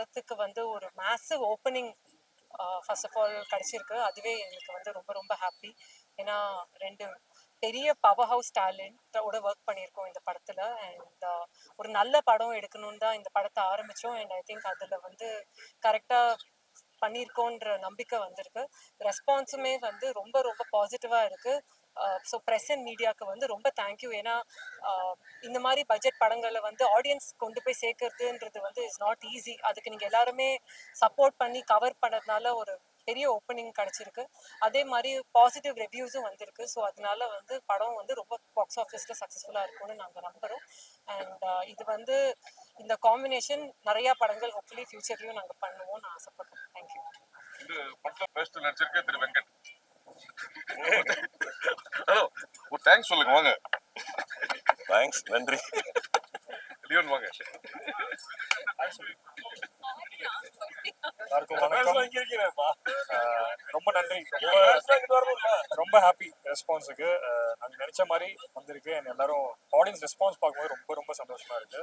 படத்துக்கு வந்து ஒரு massive opening first of all கிடச்சிருக்கு. அதுவே எங்களுக்கு வந்து ரொம்ப ரொம்ப ஹாப்பி. ஏன்னா 2 பெரிய பவர் ஹவுஸ் டேலண்டோட ஒர்க் பண்ணியிருக்கோம் இந்த படத்தில். அண்ட் ஒரு நல்ல படம் எடுக்கணும்னு தான் இந்த படத்தை ஆரம்பித்தோம். அண்ட் ஐ திங்க் அதில் வந்து கரெக்டாக பண்ணியிருக்கோன்ற நம்பிக்கை வந்திருக்கு. ரெஸ்பான்ஸுமே வந்து ரொம்ப ரொம்ப பாசிட்டிவாக இருக்குது. ஸோ ப்ரெஸ் அண்ட் மீடியாவுக்கு வந்து ரொம்ப தேங்க்யூ. ஏன்னா இந்த மாதிரி பட்ஜெட் படங்களை வந்து ஆடியன்ஸ் கொண்டு போய் சேர்க்கறதுன்றது வந்து இஸ் நாட் ஈஸி. அதுக்கு நீங்கள் எல்லாருமே சப்போர்ட் பண்ணி கவர் பண்ணதுனால ஒரு பெரிய ஓப்பனிங் கிடச்சிருக்கு. அதே மாதிரி பாசிட்டிவ் ரிவ்யூஸும் வந்திருக்கு. ஸோ அதனால வந்து படம் வந்து ரொம்ப பாக்ஸ் ஆஃபீஸில் சக்ஸஸ்ஃபுல்லாக இருக்கும்னு நாங்கள் நம்புகிறோம். அண்ட் இது வந்து இந்த காம்பினேஷன் நிறையா படங்கள் ஹோப்ஃபுல்லி ஃபியூச்சர்லையும் நாங்கள் பண்ணுவோம்னு ஆசைப்படுறோம். தேங்க்யூ. இது படத்தில் பெஸ்ட் நடிச்சிருக்கே திரு வெங்கட். ஹலோ, ஒரு தேங்க்ஸ் சொல்லுங்க. வாங்க. தேங்க்ஸ், நன்றி. லியோன் வாங்க. எல்லாருக்கும் வணக்கம். ரொம்ப நன்றி. ரொம்ப ஹாப்பி ரெஸ்பான்ஸுக்கு. நாங்கள் நினைச்ச மாதிரி வந்திருக்கு. எல்லாரும் ஆடியன்ஸ் ரெஸ்பான்ஸ் பார்க்கும்போது ரொம்ப ரொம்ப சந்தோஷமா இருக்கு.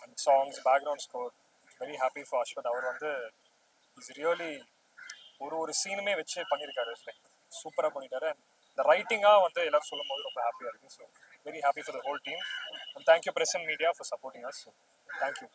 And songs, background score, very happy for Ashwath. அவர் வந்து இஸ் ரியலி ஒரு சீனுமே வச்சு பண்ணியிருக்காரு. லைக் சூப்பராக பண்ணிட்டாரு. அண்ட் இந்த ரைட்டிங்காக வந்து எல்லாரும் சொல்லும் போது ரொம்ப ஹாப்பியாக இருக்குது. So very happy for the whole team. And thank you press and media for supporting us. So thank you.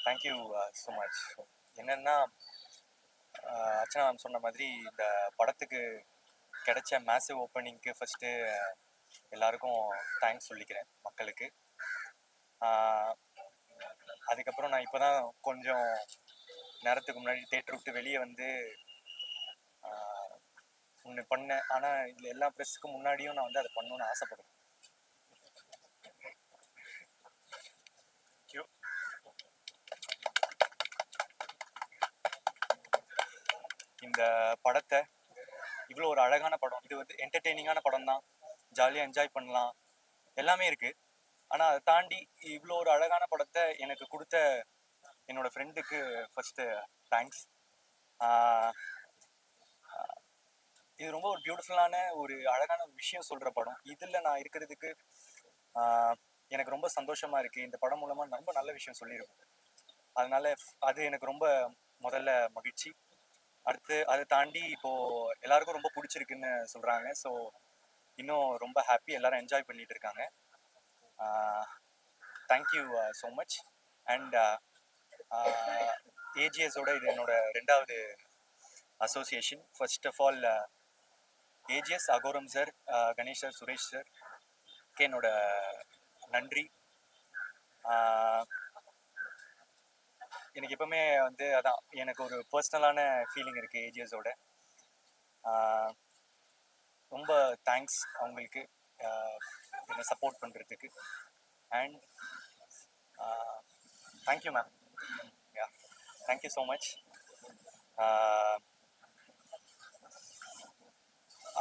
Thank you so much. என்னென்னா அர்ச்சனா மேம் சொன்ன மாதிரி இந்த படத்துக்கு கிடைச்ச மேசிவ் ஓப்பனிங்க்கு ஃபஸ்ட்டு எல்லாருக்கும் தேங்க்ஸ் சொல்லிக்கிறேன் மக்களுக்கு. அதுக்கப்புறம் நான் இப்போ தான் கொஞ்சம் நேரத்துக்கு முன்னாடி தேட்டர் விட்டு வெளியே வந்து ஒன்று பண்ணேன். ஆனால் இதில் எல்லா ப்ரெஸ்ஸுக்கு முன்னாடியும் நான் வந்து அதை பண்ணணுன்னு ஆசைப்படுறேன். இந்த படத்தை இவ்வளோ ஒரு அழகான படம், இது வந்து என்டர்டெய்னிங்கான படம் தான், ஜாலியாக என்ஜாய் பண்ணலாம், எல்லாமே இருக்குது. ஆனால் அதை தாண்டி இவ்வளோ ஒரு அழகான படத்தை எனக்கு கொடுத்த என்னோடய ஃப்ரெண்டுக்கு ஃபஸ்ட்டு தேங்க்ஸ். இது ரொம்ப ஒரு பியூட்டிஃபுல்லான ஒரு அழகான ஒரு விஷயம் சொல்கிற படம். இதில் நான் இருக்கிறதுக்கு எனக்கு ரொம்ப சந்தோஷமாக இருக்குது. இந்த படம் மூலமாக ரொம்ப நல்ல விஷயம் சொல்லியிருக்கோம். அதனால் அது எனக்கு ரொம்ப முதல்ல மகிழ்ச்சி. அடுத்து அதை தாண்டி இப்போது எல்லாருக்கும் ரொம்ப பிடிச்சிருக்குன்னு சொல்கிறாங்க. ஸோ இன்னும் ரொம்ப ஹாப்பி. எல்லோரும் என்ஜாய் பண்ணிகிட்டு இருக்காங்க. Thank you so much. அண்ட் ஏஜிஎஸோட இது என்னோடய 2வது அசோசியேஷன். First of all AGS, Agoram sir, Ganesh sir, Suresh sir என்னோட நன்றி. எனக்கு எப்பவுமே வந்து அதான் எனக்கு ஒரு பர்சனலான ஃபீலிங் இருக்குது ஏஜிஎஸோட. ரொம்ப தேங்க்ஸ் அவங்களுக்கு என்னை சப்போர்ட் பண்ணுறதுக்கு. And thank you ma'am. Yeah, thank you so much.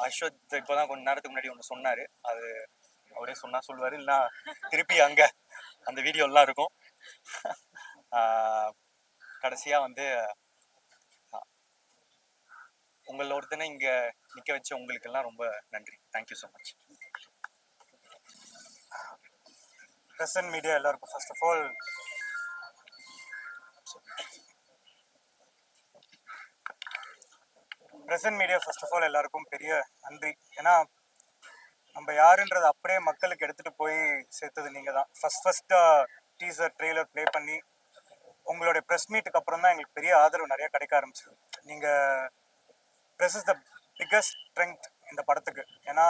Ashwath இப்போ தான் கொஞ்ச நேரத்துக்கு முன்னாடி ஒன்று சொன்னார். அது அவரே சொன்னால் சொல்லுவார், இல்லைனா திருப்பி அங்கே அந்த வீடியோலாம் இருக்கும். கடைசியாக வந்து உங்களை ஒருத்தனை இங்கே நிற்க வச்ச உங்களுக்கெல்லாம் ரொம்ப நன்றி. Thank you so much. Press and media எல்லாருக்கும் ஃபர்ஸ்ட் ஆஃப் ஆல் எல்லாருக்கும் பெரிய நன்றி. ஏன்னா நம்ம யாருன்றது அப்படியே மக்களுக்கு எடுத்துகிட்டு போய் சேர்த்தது நீங்கள் தான். ஃபஸ்ட்டு டீசர் ட்ரெய்லர் ப்ளே பண்ணி உங்களுடைய ப்ரெஸ் மீட்டுக்கு அப்புறம் தான் எங்களுக்கு பெரிய ஆதரவு நிறைய கிடைக்க ஆரம்பிச்சிது. நீங்கள் press is the biggest strength இந்த படத்துக்கு. ஏன்னா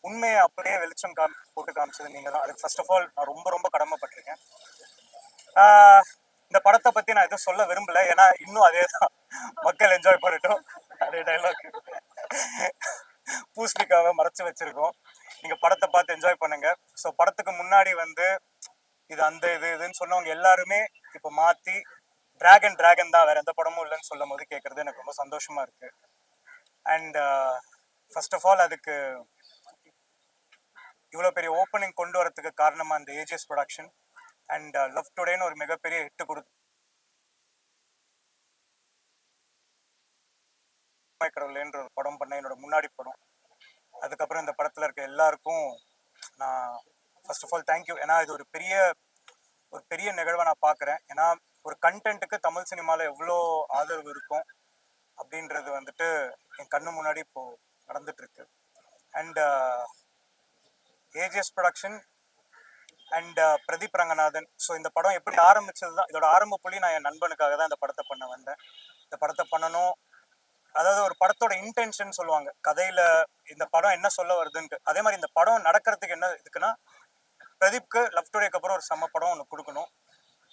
உண்மையை அப்படியே வெளிச்சம் போட்டு காமிச்சது நீங்கள் தான். அதுக்கு ஃபர்ஸ்ட் ஆஃப் ஆல் நான் ரொம்ப ரொம்ப கடமைப்பட்டிருக்கேன். இந்த படத்தை பற்றி நான் எதுவும் சொல்ல விரும்பலை. ஏன்னா இன்னும் அதே தான், மக்கள் என்ஜாய் பண்ணட்டும். அதே டைலாக், பூஸ்டிக்காவை மறைச்சு வச்சுருக்கோம். நீங்கள் படத்தை பார்த்து என்ஜாய் பண்ணுங்க. ஸோ படத்துக்கு முன்னாடி வந்து இது அந்த இதுன்னு சொன்னவங்க எல்லாருமே இப்போ மாற்றி டிராகன் தான், வேற எந்த படமும் இல்லைன்னு சொல்லும் போது கேட்கறது எனக்கு ரொம்ப சந்தோஷமா இருக்கு. அண்ட் ஃபர்ஸ்ட் ஆஃப் ஆல் அதுக்கு இவ்வளோ பெரிய ஓப்பனிங் கொண்டு வரதுக்கு காரணமா இந்த ஏஜிஎஸ் ப்ரொடக்ஷன் அண்ட் லவ் டுடேன்னு ஒரு மிகப்பெரிய ஹிட் கொடுத்து கடவுளேன்ற ஒரு படம் பண்ண என்னோட முன்னாடி படம். அதுக்கப்புறம் இந்த படத்துல இருக்க எல்லாருக்கும் நான் ஃபர்ஸ்ட் ஆஃப் ஆல் தேங்க்யூ. ஏன்னா இது ஒரு பெரிய நிகழ்வை நான் பார்க்குறேன். ஏன்னா ஒரு கண்டென்ட்டுக்கு தமிழ் சினிமாவில் எவ்வளோ ஆதரவு இருக்கும் அப்படின்றது வந்துட்டு என் கண்ணு முன்னாடி இப்போ நடந்துட்டு இருக்கு. And AGS production and Pradeep Ranganathan. So இந்த படம் எப்படி ஆரம்பிச்சது தான், இதோட ஆரம்ப புள்ளி நான் என் நண்பனுக்காக தான் இந்த படத்தை பண்ண வந்தேன். இந்த படத்தை பண்ணணும், அதாவது ஒரு படத்தோட இன்டென்ஷன் சொல்லுவாங்க கதையில இந்த படம் என்ன சொல்ல வருதுன்ட்டு. அதே மாதிரி இந்த படம் நடக்கிறதுக்கு என்ன இதுக்குன்னா, பிரதீப்க்கு லவ் டுடேக்கு அப்புறம் ஒரு செம்ம படம் ஒன்று கொடுக்கணும்.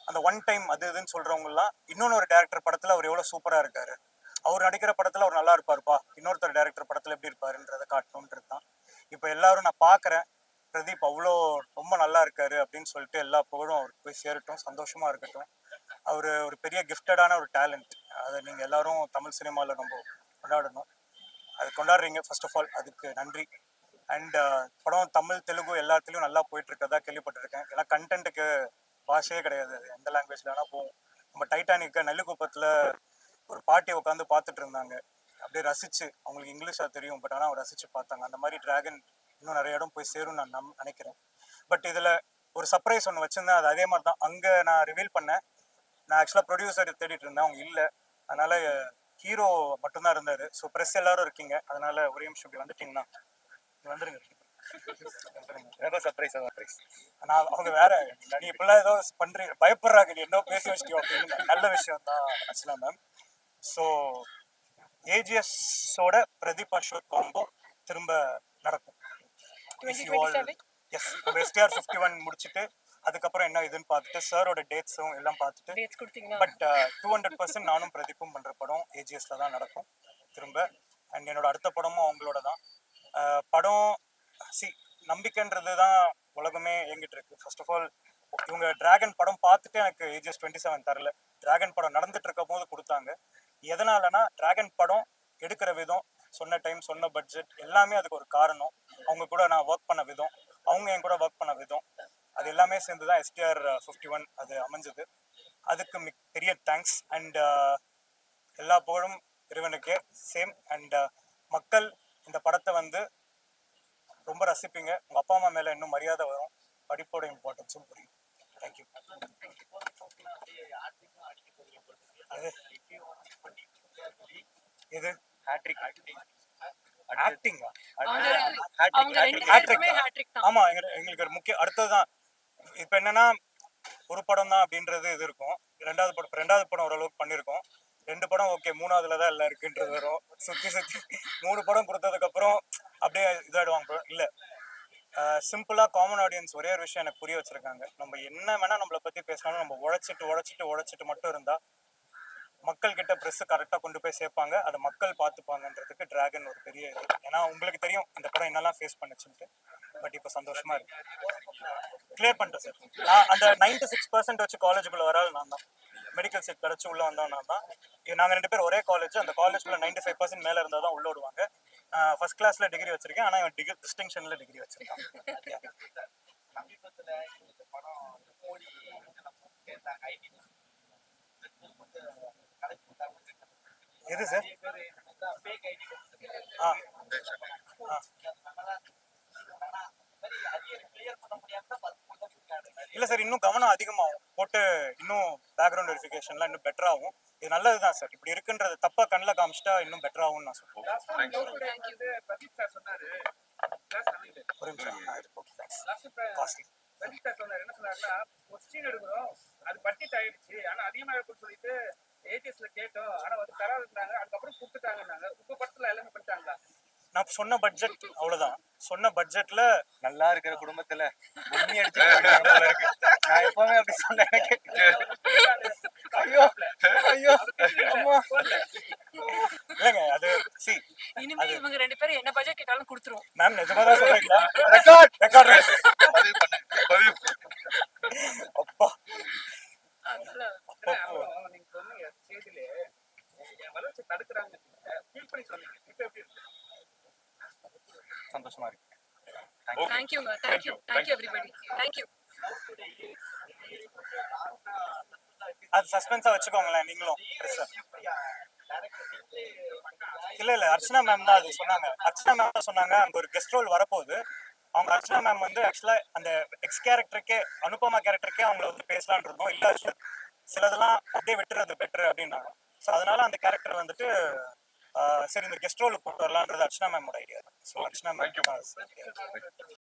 அந்த ஒன் டைம் அது இதுன்னு சொல்றவங்கலாம் இன்னொன்று ஒரு டேரக்டர் படத்துல அவர் எவ்வளோ சூப்பரா இருக்காரு, அவர் நடிக்கிற படத்துல அவர் நல்லா இருப்பாருப்பா, இன்னொருத்தர் டேரக்டர் படத்துல எப்படி இருப்பாருன்றதை காட்டணுன்றது தான். இப்போ எல்லாரும் நான் பார்க்குறேன் பிரதீப் அவ்வளோ ரொம்ப நல்லா இருக்காரு அப்படின்னு சொல்லிட்டு எல்லா புகழும் அவருக்கு போய் சேரட்டும், சந்தோஷமா இருக்கட்டும். அவர் ஒரு பெரிய கிஃப்டடான ஒரு டேலண்ட். அதை நீங்கள் எல்லாரும் தமிழ் சினிமாவில் ரொம்ப கொண்டாடணும். அது கொண்டாடுறீங்க, ஃபர்ஸ்ட் ஆஃப் ஆல் அதுக்கு நன்றி. அண்ட் படம் தமிழ் தெலுங்கு எல்லாத்துலேயும் நல்லா போயிட்டு இருக்கதா கேள்விப்பட்டிருக்கேன். ஏன்னா கண்டென்ட்டுக்கு பாஷையே கிடையாது, எந்த லாங்குவேஜ்ல வேணா போகும். நம்ம டைட்டானிக்கை நெல்லிக்குப்பத்தில் ஒரு பாட்டி உட்காந்து பார்த்துட்டு இருந்தாங்க, அப்படியே ரசிச்சு, அவங்களுக்கு இங்கிலீஷாக தெரியும் பட் ஆனால் ரசிச்சு பார்த்தாங்க. அந்த மாதிரி டிராகன் இன்னும் நிறைய இடம் போய் சேரும் நான் நினைக்கிறேன். பட் இதில் ஒரு சர்ப்ரைஸ் ஒன்று வச்சுருந்தேன், அது அதே மாதிரி தான் அங்கே நான் ரிவீல் பண்ணேன். நான் ஆக்சுவலாக ப்ரொடியூசர் தேடிட்டு இருந்தேன், அவங்க இல்லை. அதனால ஹீரோ மட்டும்தான் இருந்தார். ஸோ ப்ரெஸ் எல்லாரும் இருக்கீங்க, அதனால ஒரே நிமிஷம் இப்படி வந்துட்டீங்கன்னா வந்துருங்க. சர்ப்ரைஸ். நான் அவங்க வேற நீ இப்பெல்லாம் ஏதோ பண்றீங்க, பயப்படுறாங்க, நீ என்ன பேசி வச்சிட்டியோ அப்படின்னு. நல்ல விஷயம் தான் ஆக்சுவலா மேம். ஸோ ஏஜிஎஸோட பிரதீப் அசோக் காம்போ திரும்ப நடக்கும். எஸ், நம்ம STR 51 முடிச்சுட்டு அதுக்கப்புறம் என்ன இதுன்னு பார்த்துட்டு சாரோட டேட்ஸும் எல்லாம் பார்த்துட்டு, பட் 200% நானும் பிரதீப்பும் பண்ற படம் ஏஜிஎஸ்ல தான் நடக்கும் திரும்ப. அண்ட் என்னோட அடுத்த படமும் அவங்களோட தான். படம் நம்பிக்கைன்றது தான் உலகமே இயங்கிட்டு இருக்கு. ஃபர்ஸ்ட் ஆஃப் ஆல் இவங்க டிராகன் படம் பார்த்துட்டு எனக்கு ஏஜிஎஸ் 27 தரல, டிராகன் படம் நடந்துட்டு இருக்கும் போது கொடுத்தாங்க. எதனாலனா டிராகன் படம் எடுக்கிற விதம், சொன்ன டைம், சொன்ன பட்ஜெட் எல்லாமே அதுக்கு ஒரு காரணம். அவங்க கூட நான் ஒர்க் பண்ண விதம், அவங்க என் கூட ஒர்க் பண்ண விதம், அது எல்லாமே சேர்ந்து தான் STR 51 அது அமைஞ்சது. அதுக்கு பெரிய தேங்க்ஸ். அண்ட் எல்லா புகழும் இறைவனுக்கே சேம். அண்ட் மக்கள் இந்த படத்தை வந்து ரொம்ப ரசிப்பீங்க. உங்கள் அப்பா அம்மா மேலே இன்னும் மரியாதை வரும், படிப்போட இம்பார்ட்டன்ஸும் புரியும். தேங்க்யூ. இது ஆக்டிங்கா? ஆமா, எங்களுக்கு ஒரு முக்கிய அடுத்ததுதான். இப்ப என்னன்னா ஒரு படம் தான் அப்படின்றது இது இருக்கும். ரெண்டாவது படம் ஓரளவுக்கு பண்ணியிருக்கோம். 2 படம் ஓகே, 3வதுல தான் எல்லாம் இருக்குன்றது வரும். சுத்தி 3 படம் கொடுத்ததுக்கு அப்புறம் அப்படியே இதாயிடுவாங்க. இல்ல, சிம்பிளா காமன் ஆடியன்ஸ் ஒரே ஒரு விஷயம் எனக்கு புரிய வச்சிருக்காங்க. நம்ம என்ன வேணா நம்மளை பத்தி பேசினாலும் நம்ம உழைச்சிட்டு மட்டும் இருந்தா மக்கள் கிட்ட பிரஸ் கரெக்டா கொண்டு போய் சேர்ப்பாங்க, அதை மக்கள் பார்த்துப்பாங்கன்றதுக்கு டிராகன் ஒரு பெரிய இது. ஏன்னா உங்களுக்கு தெரியும் இந்த படம் என்னெல்லாம் ஃபேஸ் பண்ணுச்சுன்ட்டு. பட் இப்போ சந்தோஷமா இருக்கு. கிளியர் பண்ணிட்டேன் சார். நான் அந்த 96% வச்சு காலேஜுக்குள்ள வராது நான் தான். மெடிக்கல் சீட் கிடச்சி உள்ள வந்தோம் நான் தான். நாங்கள் 2 பேர் ஒரே காலேஜ். அந்த காலேஜ்ல 95% மேலே இருந்தால் தான் உள்ள விடுவாங்க. ஃபர்ஸ்ட் கிளாஸ்ல டிகிரி வச்சிருக்கேன், ஆனால் இவன் டிஸ்டிங்ஷன்ல டிகிரி வச்சிருக்கான். எது சார்? இல்ல சார், இன்னும் கவனம் அதிகமாகும் போட்டு, இன்னும் பேக்ரவுண்ட் வெரிஃபிகேஷன்லாம் இன்னும் பெட்டர் ஆகும். இது நல்லதுதான் சார். இப்படி இருக்குன்றது தப்பா கண்ணில் காமிச்சிட்டா இன்னும் பெட்டர் ஆகும்னு நான் சொல்றேன். ஒரு நிமிஷம். அது பட்ஜெட் ஆயிடுச்சு, ஆனா அதிகமா இருக்குன்னு சொல்லிட்டு ஏஜிஎஸ்ல கேட்டோம், ஆனா வந்து தராதுன்னாங்க. அதுக்கப்புறம் கொடுத்துட்டாங்கன்னாங்க. உங்க படத்துல எல்லாமே பண்ணிட்டாங்களா? நான் சொன்ன பட்ஜெட் அவ்வளவுதான். சொன்ன பட்ஜெட்ல நல்லா இருக்கிற குடும்பத்துல உண்மை அடிச்சு நான் எப்பவுமே அப்படி சொன்னேன். ஐயோ ஐயோ இல்லைங்க, அது இனிமே இவங்க 2 பேரும் என்ன பட்ஜெட் கேட்டாலும் கொடுத்துருவோம். மேம் நிஜமா தான் சொல்றீங்களா? ரெக்கார்ட் அப்பா நீங்க சொல்றாங்க. ஃபீல் பண்ணி சொன்னீங்க. இப்போ எப்படி இருக்கு? சந்தோஷமா இருக்கு. ஓகே தேங்க்யூங்க Thank thank you you. Thank you everybody thank you. அது சஸ்பென்ஸா வச்சுக்கோங்களேன் நீங்களும் பெருசா. இல்ல அர்ச்சனா மேம் தான் அது சொன்னாங்க. அர்ச்சனா மேம் தான் சொன்னாங்க அங்க ஒரு கெஸ்ட் ரோல் வரப்போகுது. அவங்க அர்ச்சனா மேம் வந்து ஆக்சுவலா அந்த எக்ஸ் கேரக்டருக்கே அனுபமா கேரக்டருக்கே அவங்கள வந்து பேசலாம்னு இருந்தோம். இல்ல சிலதெல்லாம் அப்படியே விட்டுறது பெட்டர் அப்படின்னாங்க. ஸோ அதனால அந்த கேரக்டர் வந்துட்டு சரி இந்த கெஸ்ட் ரோலுக்கு போட்டு வரலான்றது அர்ச்சனா மேமோட idea. So Archana Thank you. Ma'am